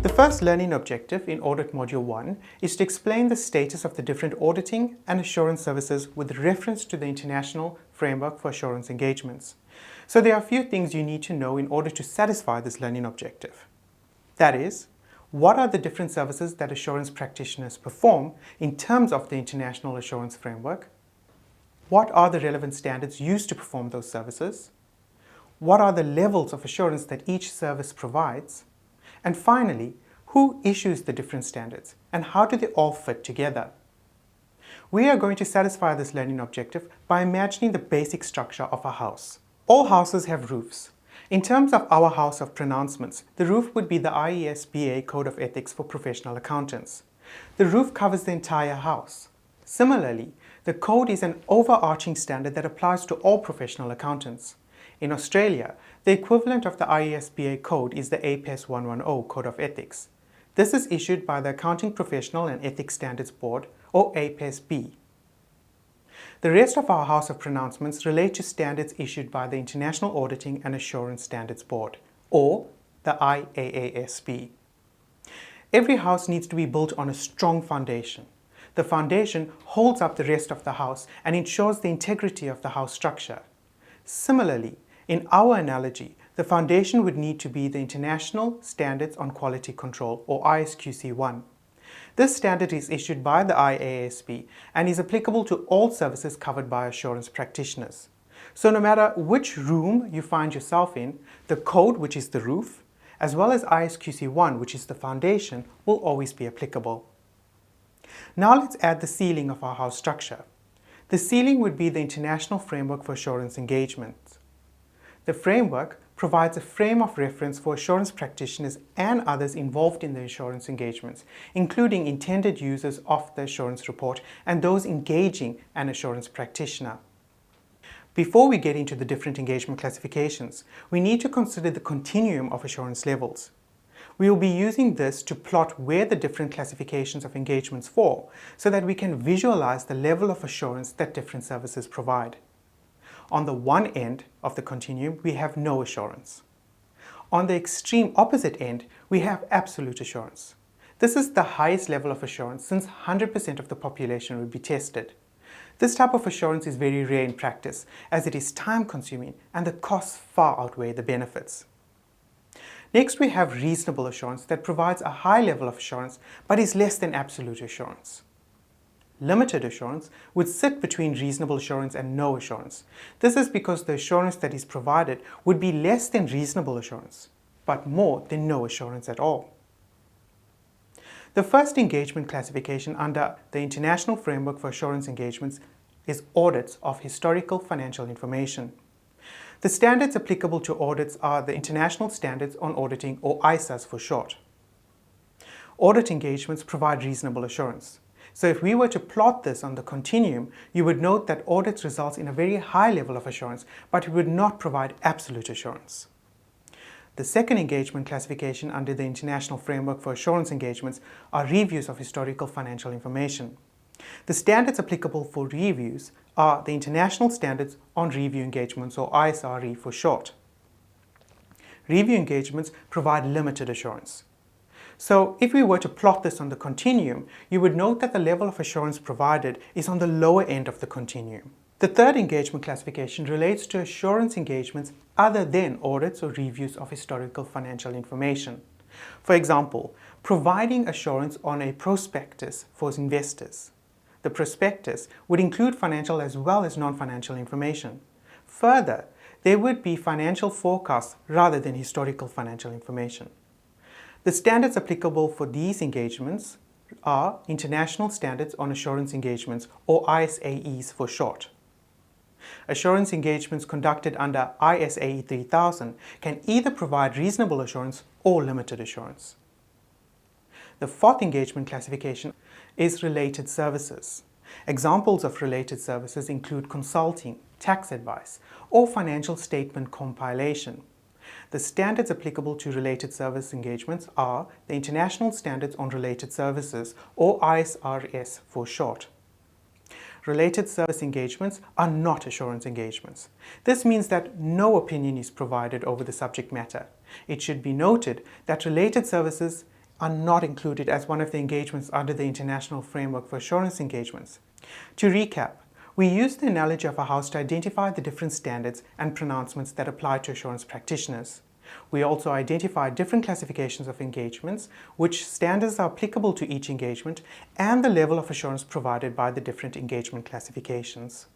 The first learning objective in Audit Module 1 is to explain the status of the different auditing and assurance services with reference to the International Framework for Assurance Engagements. So there are a few things you need to know in order to satisfy this learning objective. That is, what are the different services that assurance practitioners perform in terms of the International Assurance Framework? What are the relevant standards used to perform those services? What are the levels of assurance that each service provides? And finally, who issues the different standards and how do they all fit together? We are going to satisfy this learning objective by imagining the basic structure of a house. All houses have roofs. In terms of our House of Pronouncements, the roof would be the IESBA Code of Ethics for Professional Accountants. The roof covers the entire house. Similarly, the code is an overarching standard that applies to all professional accountants. In Australia, the equivalent of the IESBA code is the APES 110 Code of Ethics. This is issued by the Accounting Professional and Ethics Standards Board, or APES-B. The rest of our House of Pronouncements relate to standards issued by the International Auditing and Assurance Standards Board, or the IAASB. Every house needs to be built on a strong foundation. The foundation holds up the rest of the house and ensures the integrity of the house structure. Similarly, in our analogy, the foundation would need to be the International Standards on Quality Control, or ISQC1. This standard is issued by the IASB and is applicable to all services covered by assurance practitioners. So no matter which room you find yourself in, the code, which is the roof, as well as ISQC1, which is the foundation, will always be applicable. Now let's add the ceiling of our house structure. The ceiling would be the International Framework for Assurance Engagements. The framework provides a frame of reference for assurance practitioners and others involved in the assurance engagements, including intended users of the assurance report and those engaging an assurance practitioner. Before we get into the different engagement classifications, we need to consider the continuum of assurance levels. We will be using this to plot where the different classifications of engagements fall so that we can visualize the level of assurance that different services provide. On the one end of the continuum, we have no assurance. On the extreme opposite end, we have absolute assurance. This is the highest level of assurance since 100% of the population will be tested. This type of assurance is very rare in practice as it is time-consuming and the costs far outweigh the benefits. Next, we have reasonable assurance that provides a high level of assurance but is less than absolute assurance. Limited assurance would sit between reasonable assurance and no assurance. This is because the assurance that is provided would be less than reasonable assurance, but more than no assurance at all. The first engagement classification under the International Framework for Assurance Engagements is audits of historical financial information. The standards applicable to audits are the International Standards on Auditing, or ISAs for short. Audit engagements provide reasonable assurance. So if we were to plot this on the continuum, you would note that audits results in a very high level of assurance, but it would not provide absolute assurance. The second engagement classification under the International Framework for Assurance Engagements are reviews of historical financial information. The standards applicable for reviews are the International Standards on Review Engagements, or ISRE for short. Review engagements provide limited assurance. So if we were to plot this on the continuum, you would note that the level of assurance provided is on the lower end of the continuum. The third engagement classification relates to assurance engagements other than audits or reviews of historical financial information. For example, providing assurance on a prospectus for investors. The prospectus would include financial as well as non-financial information. Further, there would be financial forecasts rather than historical financial information. The standards applicable for these engagements are International Standards on Assurance Engagements, or ISAEs for short. Assurance engagements conducted under ISAE 3000 can either provide reasonable assurance or limited assurance. The fourth engagement classification is related services. Examples of related services include consulting, tax advice, or financial statement compilation. The standards applicable to related service engagements are the International Standards on Related Services, or ISRS for short. Related service engagements are not assurance engagements. This means that no opinion is provided over the subject matter. It should be noted that related services are not included as one of the engagements under the International Framework for Assurance Engagements. To recap, we used the analogy of a house to identify the different standards and pronouncements that apply to assurance practitioners. We also identified different classifications of engagements, which standards are applicable to each engagement, and the level of assurance provided by the different engagement classifications.